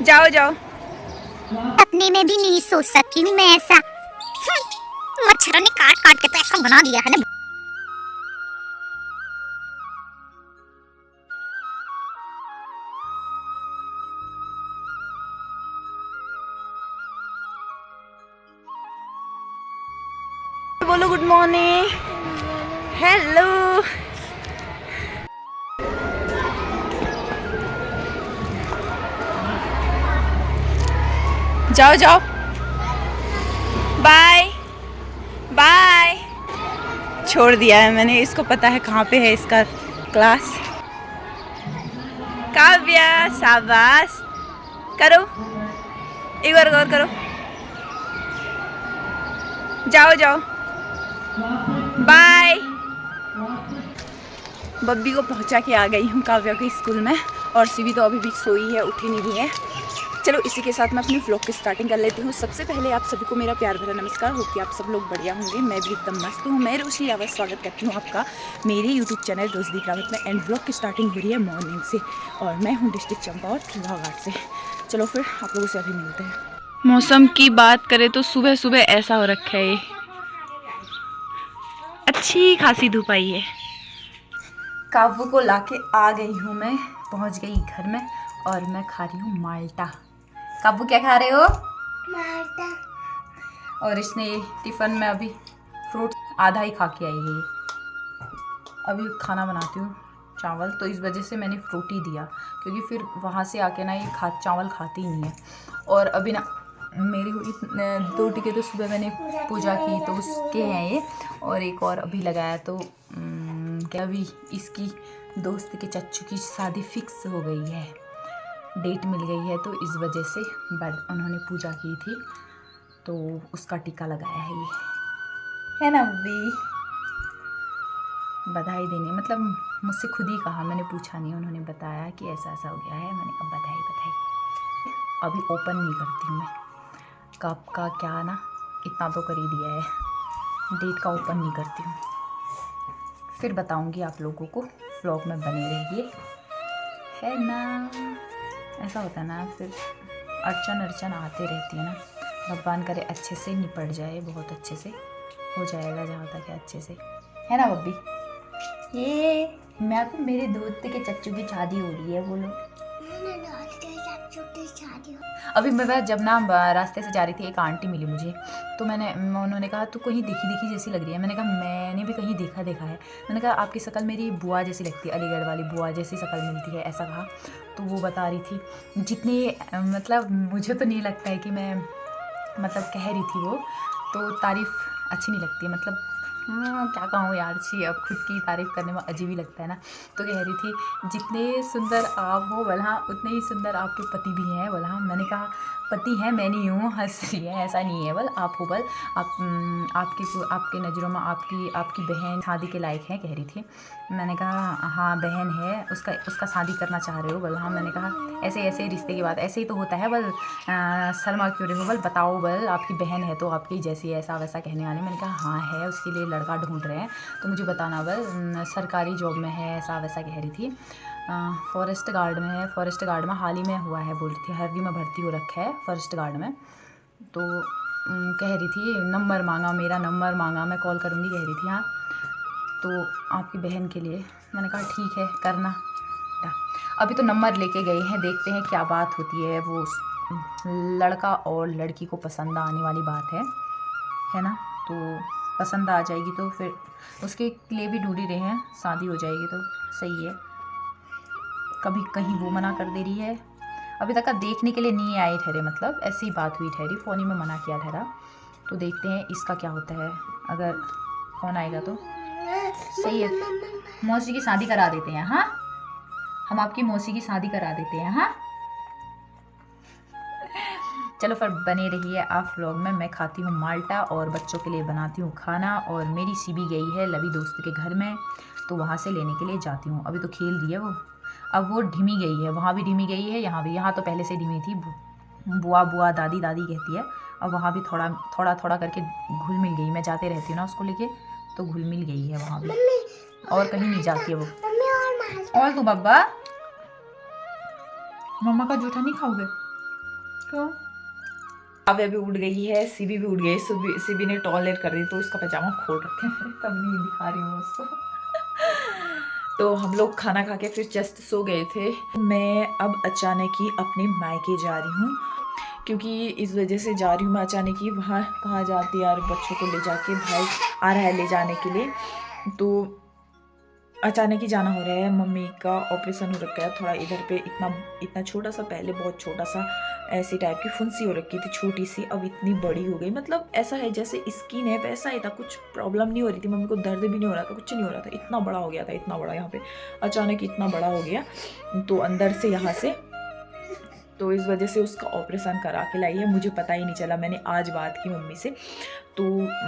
जाओ जाओ। अपने में भी नहीं सोच सकती हूँ मैं ऐसा। मच्छरों ने काट काट के तो ऐसा बना दिया है ना। बोलो गुड मॉर्निंग। हेलो। जाओ जाओ। Bye bye. छोड़ दिया है मैंने, इसको पता है कहाँ पे है इसका क्लास। काव्या शाबाश, करो एक बार गौर करो। जाओ जाओ बाय। बब्बी को पहुंचा के आ गई हूँ काव्या के स्कूल में, और सीवी तो अभी भी सोई है, उठी नहीं है। चलो इसी के साथ मैं अपनी व्लॉग की स्टार्टिंग कर लेती हूँ। सबसे पहले आप सभी को मेरा प्यार भरा नमस्कार। होप कि आप सब लोग बढ़िया होंगे। मैं भी एकदम मस्त हूँ। मैं रोशनी रावत स्वागत करती हूँ आपका मेरे यूट्यूब चैनल रोजदीप रावत में। एंड व्लॉग की स्टार्टिंग हो रही है मॉर्निंग से, और मैं हूँ डिस्ट्रिक्ट चंपावत रावघाट से। चलो फिर आप लोगों से अभी मिलते हैं। मौसम की बात करें तो सुबह सुबह ऐसा हो रखा है, अच्छी खासी धूप आई है। काबू को लाके आ गई हूँ मैं, पहुँच गई घर में, और मैं खा रही हूँ माल्टा। काबू क्या खा रहे हो? माल्टा। और इसने टिफ़िन में अभी फ्रूट आधा ही खा के आई है। अभी खाना बनाती हूँ चावल, तो इस वजह से मैंने फ्रूट ही दिया, क्योंकि फिर वहाँ से आके ना ये चावल खाती ही नहीं है। और अभी ना मेरी हुई 2 टिके तो सुबह मैंने पूजा की तो उसके हैं ये, और एक और अभी लगाया। तो क्या अभी इसकी दोस्त के चच्चू की शादी फिक्स हो गई है, डेट मिल गई है, तो इस वजह से उन्होंने पूजा की थी, तो उसका टीका लगाया है ये, है ना बब्बी? बधाई देने मतलब मुझसे खुद ही कहा, मैंने पूछा नहीं, उन्होंने बताया कि ऐसा ऐसा हो गया है। मैंने कहा बधाई बधाई। अभी ओपन नहीं करती हूँ मैं, कब का क्या ना, इतना तो कर ही दिया है, डेट का ओपन नहीं करती हूँ। फिर बताऊँगी आप लोगों को, व्लॉग में बने रहिए, है ना? ऐसा होता है ना, फिर अड़चन आते रहती है ना। भगवान करे अच्छे से निपट जाए, बहुत अच्छे से हो जाएगा जहाँ तक है, अच्छे से, है ना बब्बी? ये मैं तो मेरे दोस्त के चच्चू की शादी हो रही है, बोलो। अभी मैं जब ना रास्ते से जा रही थी, एक आंटी मिली मुझे, तो उन्होंने कहा तू कहीं दिखी दिखी जैसी लग रही है। मैंने कहा मैंने भी कहीं देखा है। मैंने कहा आपकी शक्ल मेरी बुआ जैसी लगती है, अलीगढ़ वाली बुआ जैसी शक्ल मिलती है, ऐसा कहा। तो वो बता रही थी जितनी, मतलब मुझे तो नहीं लगता है कि मैं, मतलब कह रही थी वो, तो तारीफ़ अच्छी नहीं लगती है, मतलब क्या कहूँ यार, छी अब खुद की तारीफ़ करने में अजीब ही लगता है ना। तो कह रही थी जितने सुंदर आप हो बोला, उतने ही सुंदर आपके पति भी हैं बोला। मैंने कहा पति हैं, मैं नहीं हूँ, हंस रही है, ऐसा नहीं है बल, आप हो बल, आपके नज़रों में आपकी बहन शादी के लायक है, कह रही थी। मैंने कहा हाँ बहन है, उसका शादी करना चाह रहे हो बल? हाँ। मैंने कहा ऐसे ऐसे रिश्ते की बात ऐसे ही तो होता है बल, शर्मा क्यों रहे हो बल, बताओ बल, आपकी बहन है तो आपकी जैसी ऐसा वैसा कहने वाले। मैंने कहा हाँ है, उसके लिए लड़का ढूंढ रहे हैं, तो मुझे बताना बल, सरकारी जॉब में है, ऐसा वैसा कह रही थी। फॉरेस्ट गार्ड में है, फॉरेस्ट गार्ड में हाल ही में हुआ है, बोल रही थी, हरदी में भर्ती हो रखा है फॉरेस्ट गार्ड में। तो कह रही थी नंबर मांगा, मेरा नंबर मांगा, मैं कॉल करूँगी, कह रही थी हाँ, तो आपकी बहन के लिए। मैंने कहा ठीक है करना। अभी तो नंबर लेके गए हैं, देखते हैं क्या बात होती है। वो लड़का और लड़की को पसंद आने वाली बात है ना? तो पसंद आ जाएगी तो फिर उसके लिए भी ढूंढ ही रहे हैं, शादी हो जाएगी तो सही है। कभी कहीं वो मना कर दे रही है, अभी तक देखने के लिए नहीं आए ठहरे, मतलब ऐसी ही बात हुई ठहरी, फ़ोन ही में मना किया ठहरा। तो देखते हैं इसका क्या होता है, अगर फ़ोन आएगा तो सही है। मौसी की शादी करा देते हैं, हाँ हम आपकी मौसी की शादी करा देते हैं, हाँ। चलो फिर बने रहिए आप व्लॉग में। मैं खाती हूँ माल्टा और बच्चों के लिए बनाती हूँ खाना, और मेरी सीबी गई है लवी दोस्त के घर में, तो वहाँ से लेने के लिए जाती हूँ। अभी तो खेल रही है वो, अब वो ढिमी गई है, वहाँ भी ढिमी गई है, यहाँ भी। यहाँ तो पहले से ढिमी थी, बुआ बुआ दादी दादी कहती है। अब वहाँ भी थोड़ा करके घुल मिल गई। मैं जाते रहती हूँ ना उसको लेके, तो घुल मिल गई है वहाँ भी, और कहीं नहीं जाती है वो। और तो बब्बा मम्मा का जूठा नहीं खाओगे? तो काव्या भी उठ गई है, सीबी भी उठ गई। सीबी ने टॉयलेट कर दी तो उसका पजामा खोल रखे हैं, तब नहीं दिखा रही हूँ उसको। तो हम लोग खाना खा के फिर जस्ट सो गए थे। मैं अब अचानक ही अपने मायके जा रही हूँ, क्योंकि इस वजह से जा रही हूँ मैं अचानक ही। वहाँ कहाँ जाती यार, बच्चों को ले जाके, भाई आ रहा है ले जाने के लिए, तो अचानक ही जाना हो रहा है। मम्मी का ऑपरेशन हो रखा है थोड़ा इधर पे, इतना छोटा सा, पहले बहुत छोटा सा ऐसी टाइप की फुंसी हो रखी थी छोटी सी, अब इतनी बड़ी हो गई। मतलब ऐसा है जैसे स्किन है वैसा ही था, कुछ प्रॉब्लम नहीं हो रही थी। मम्मी को दर्द भी नहीं हो रहा था, कुछ नहीं हो रहा था, इतना बड़ा हो गया था, इतना बड़ा यहाँ पे अचानक इतना बड़ा हो गया। तो अंदर से यहाँ से, तो इस वजह से उसका ऑपरेशन करा के लाई है। मुझे पता ही नहीं चला, मैंने आज बात की मम्मी से, तो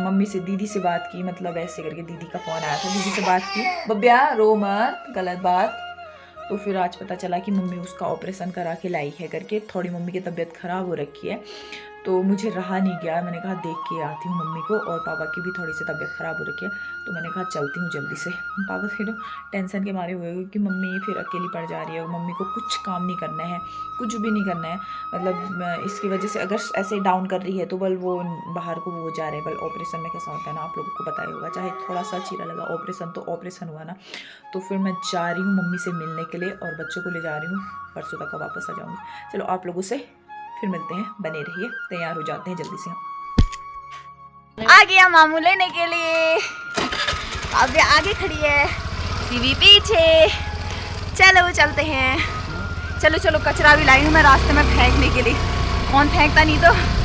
मम्मी से दीदी से बात की, मतलब ऐसे करके दीदी का फ़ोन आया था, दीदी से बात की, बब्बिया रो मत, गलत बात। तो फिर आज पता चला कि मम्मी उसका ऑपरेशन करा के लाई है करके। थोड़ी मम्मी की तबीयत ख़राब हो रखी है, तो मुझे रहा नहीं गया, मैंने कहा देख के आती हूँ मम्मी को। और पापा की भी थोड़ी सी तबीयत ख़राब हो रखी है, तो मैंने कहा चलती हूँ जल्दी से। पापा फिर टेंशन के मारे हुए कि मम्मी फिर अकेली पड़ जा रही है, मम्मी को कुछ काम नहीं करना है, कुछ भी नहीं करना है। मतलब इसकी वजह से अगर ऐसे डाउन कर रही है तो बल वो बाहर को वो जा रहे हैं। बल ऑपरेशन में कैसा होता है ना, आप लोगों को पता ही होगा, चाहे थोड़ा सा चीरा लगा, ऑपरेशन तो ऑपरेशन हुआ ना। तो फिर मैं जा रही हूँ मम्मी से मिलने के लिए, और बच्चों को ले जा रही हूँ, परसों तक वापस आ जाऊँगी। चलो आप लोगों से फिर मिलते हैं, बने रहिए, तैयार हो जाते हैं जल्दी से हम। आ गया मामू लेने के लिए, अब आगे खड़ी है, सीवी पीछे। चलो चलते हैं, चलो चलो। कचरा भी लाई हूँ मैं रास्ते में फेंकने के लिए, कौन फेंकता नहीं तो।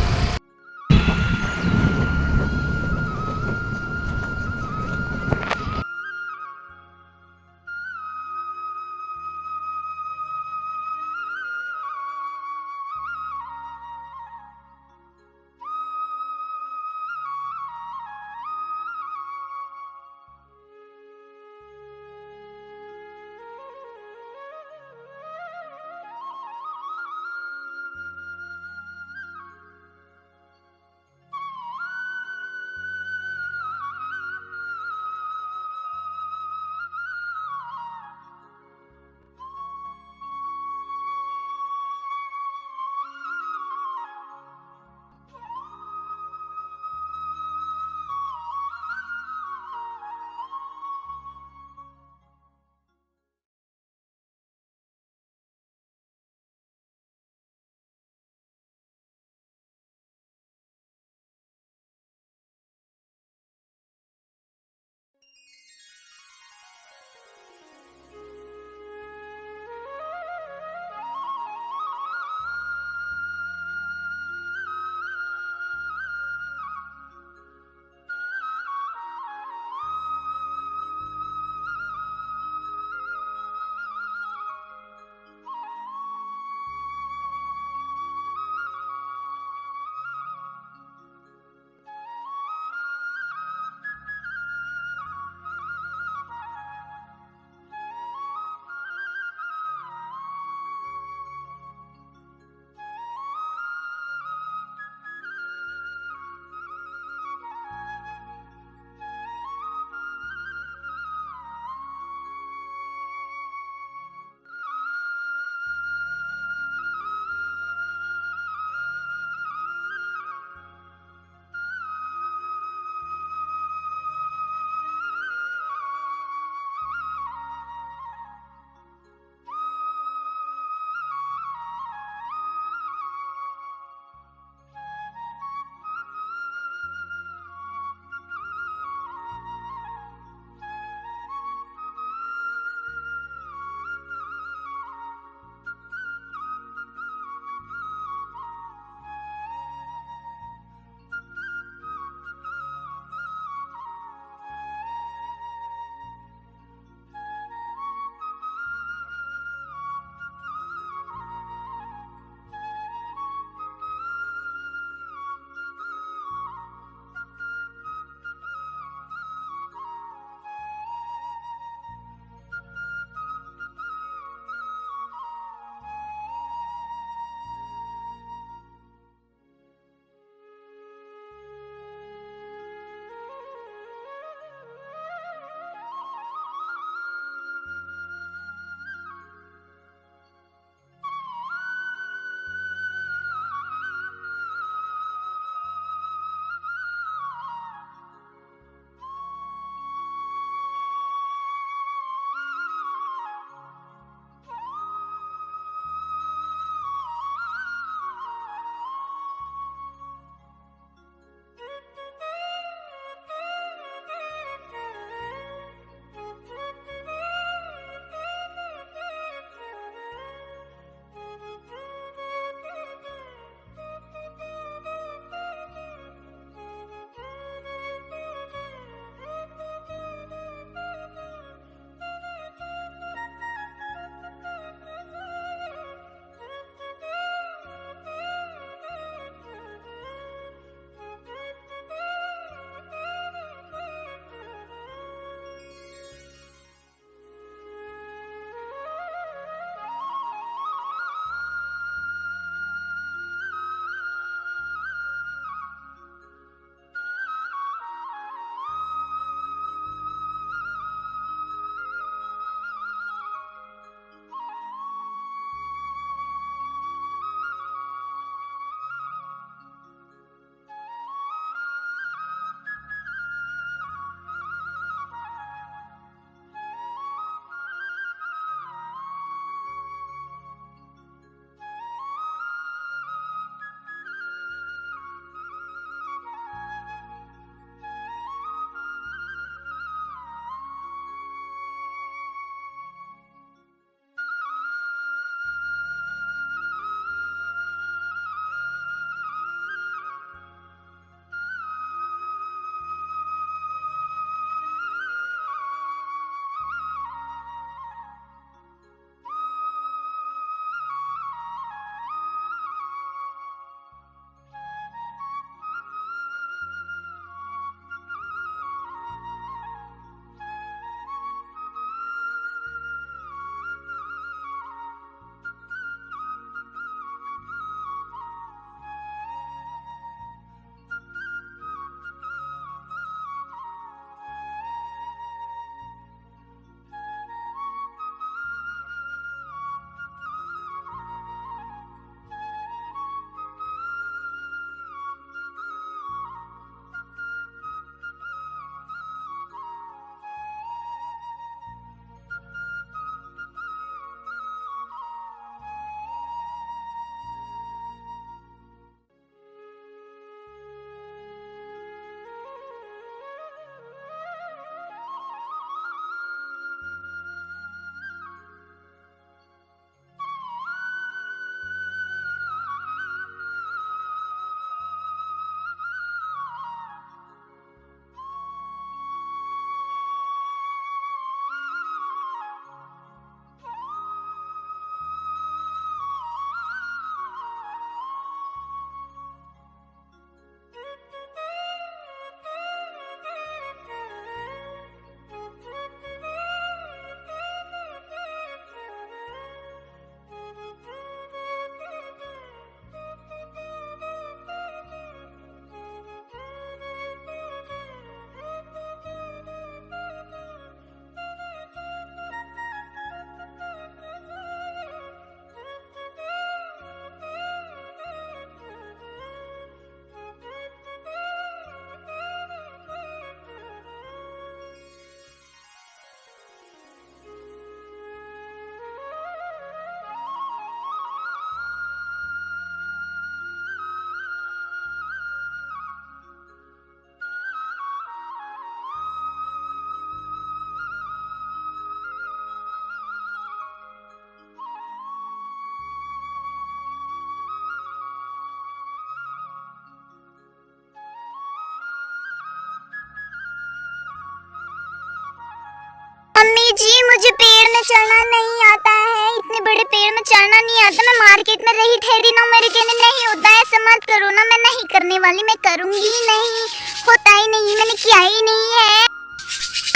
में चढ़ना नहीं आता है, इतने बड़े पेड़ में चढ़ना नहीं आता। मैं मार्केट में रही ठहरी ना, मेरे कहने नहीं होता है, ऐसा मत करो ना। मैं नहीं करने वाली, मैं करूंगी ही नहीं, होता ही नहीं, मैंने किया ही नहीं है।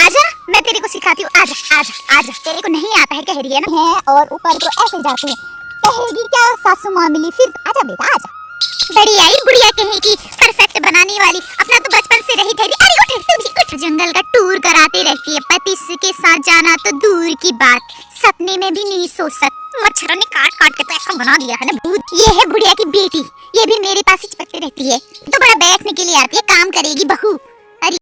आजा, मैं तेरे को सिखाती हूँ। आजा आजा आजा, तेरे को नहीं आता है कह रही है ना, है और ऊपर को ऐसे जाते हैं। कहेगी क्या सासू माँ मिली फिर। आजा बेटा आजा। बड़ी आई बुढ़िया कहेगी परफेक्ट बनाने वाली, अपना तो बचपन से रही ठहरी। अरे उठ तू भी उठ। जंगल का टूर कराती रहती है, पति के साथ जाना तो दूर की बात, सपने में भी नहीं सोच सकती। मच्छरों ने काट काट के तो ऐसा बना दिया है ना भूत। ये है बुढ़िया की बेटी, ये भी मेरे पास ही चिपकती रहती है। तो बड़ा बैठने के लिए आती है, काम करेगी बहू।